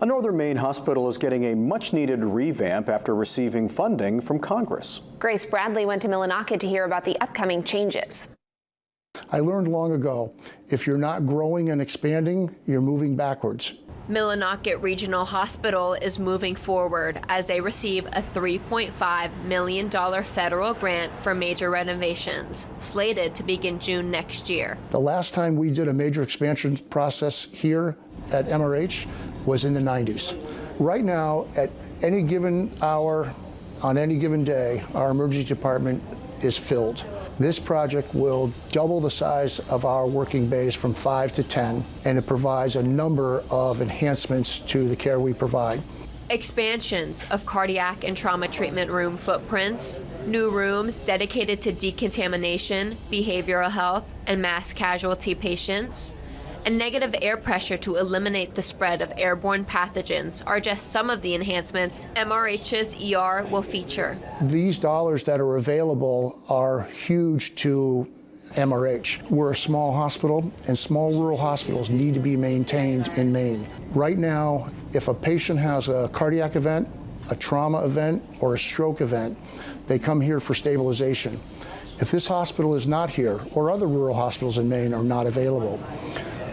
A northern Maine hospital is getting a much-needed revamp after receiving funding from Congress. Grace Bradley went to Millinocket to hear about the upcoming changes. I learned long ago, if you're not growing and expanding, you're moving backwards. Millinocket Regional Hospital is moving forward as they receive a $3.5 million federal grant for major renovations, slated to begin June next year. The last time we did a major expansion process here at MRH was in the 90s. Right now, at any given hour, on any given day, our emergency department is filled. This project will double the size of our working bays from 5 to 10, and it provides a number of enhancements to the care we provide. Expansions of cardiac and trauma treatment room footprints, new rooms dedicated to decontamination, behavioral health, and mass casualty patients, and negative air pressure to eliminate the spread of airborne pathogens are just some of the enhancements MRH's ER will feature. These dollars that are available are huge to MRH. We're a small hospital, and small rural hospitals need to be maintained in Maine. Right now, if a patient has a cardiac event, a trauma event, or a stroke event, they come here for stabilization. If this hospital is not here, or other rural hospitals in Maine are not available,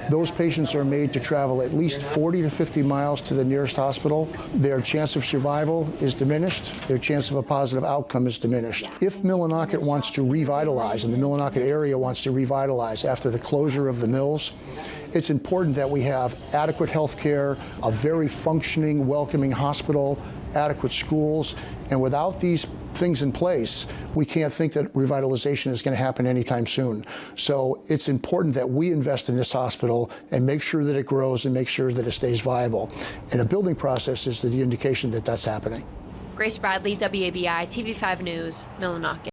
those patients are made to travel at least 40 to 50 miles to the nearest hospital. Their chance of survival is diminished. Their chance of a positive outcome is diminished. If Millinocket wants to revitalize, and the Millinocket area wants to revitalize after the closure of the mills, it's important that we have adequate health care, a very functioning, welcoming hospital, adequate schools, and without these things in place, we can't think that revitalization is going to happen anytime soon. So it's important that we invest in this hospital and make sure that it grows and make sure that it stays viable. And a building process is the indication that that's happening. Grace Bradley, WABI TV5 News, Millinocket.